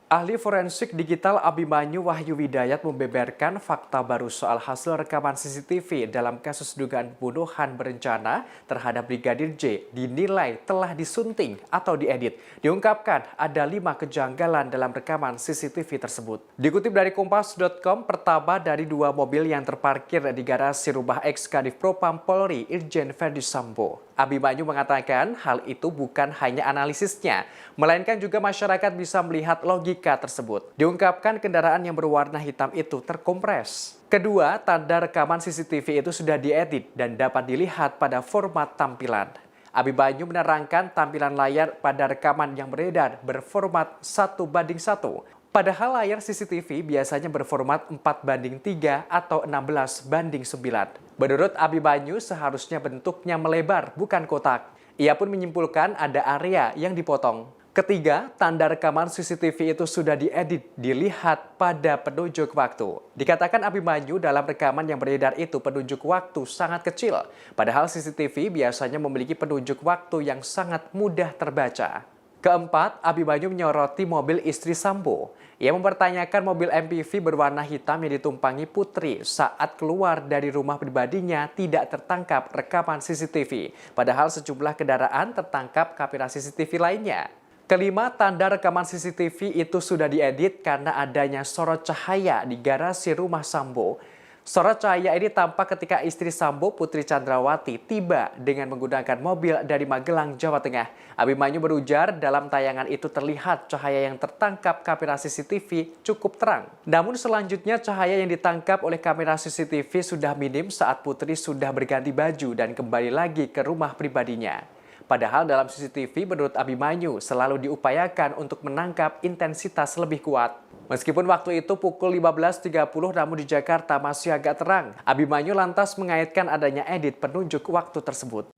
Ahli forensik digital Abimanyu Wahyu Widayat membeberkan fakta baru soal hasil rekaman CCTV dalam kasus dugaan pembunuhan berencana terhadap Brigadir J dinilai telah disunting atau diedit. Diungkapkan ada 5 kejanggalan dalam rekaman CCTV tersebut. Dikutip dari Kompas.com, pertama dari 2 mobil yang terparkir di garasi rumah ex-Kadif Propam Polri Irjen Verdi Sambo. Abimanyu mengatakan hal itu bukan hanya analisisnya, melainkan juga masyarakat bisa melihat logika tersebut. Diungkapkan kendaraan yang berwarna hitam itu terkompres. Kedua, tanda rekaman CCTV itu sudah diedit dan dapat dilihat pada format tampilan. Abimanyu menerangkan tampilan layar pada rekaman yang beredar berformat 1:1. Padahal layar CCTV biasanya berformat 4:3 atau 16:9. Menurut Abimanyu, seharusnya bentuknya melebar, bukan kotak. Ia pun menyimpulkan ada area yang dipotong. Ketiga, tanda rekaman CCTV itu sudah diedit, dilihat pada penunjuk waktu. Dikatakan Abimanyu dalam rekaman yang beredar itu penunjuk waktu sangat kecil. Padahal CCTV biasanya memiliki penunjuk waktu yang sangat mudah terbaca. Keempat, Abimanyu menyoroti mobil istri Sambo. Ia mempertanyakan mobil MPV berwarna hitam yang ditumpangi Putri saat keluar dari rumah pribadinya tidak tertangkap rekaman CCTV. Padahal sejumlah kendaraan tertangkap kamera CCTV lainnya. Kelima, tanda rekaman CCTV itu sudah diedit karena adanya sorot cahaya di garasi rumah Sambo. Sorot cahaya ini tampak ketika istri Sambo, Putri Chandrawati, tiba dengan menggunakan mobil dari Magelang, Jawa Tengah. Abimanyu berujar dalam tayangan itu terlihat cahaya yang tertangkap kamera CCTV cukup terang. Namun selanjutnya cahaya yang ditangkap oleh kamera CCTV sudah minim saat Putri sudah berganti baju dan kembali lagi ke rumah pribadinya. Padahal dalam CCTV menurut Abimanyu selalu diupayakan untuk menangkap intensitas lebih kuat. Meskipun waktu itu pukul 15.30 namun di Jakarta masih agak terang, Abimanyu lantas mengaitkan adanya edit penunjuk waktu tersebut.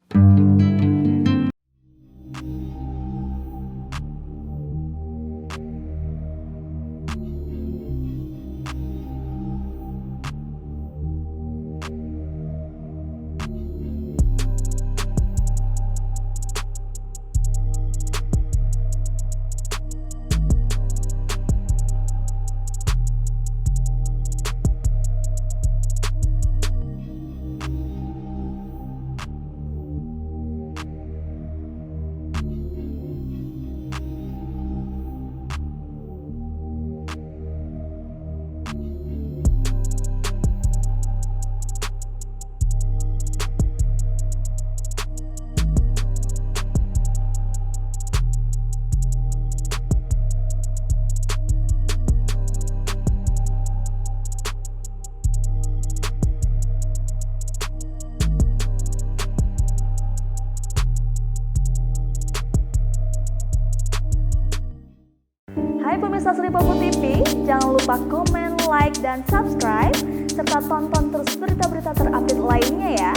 Hai pemirsa Sri Popo TV, jangan lupa komen, like, dan subscribe, serta tonton terus berita-berita terupdate lainnya ya.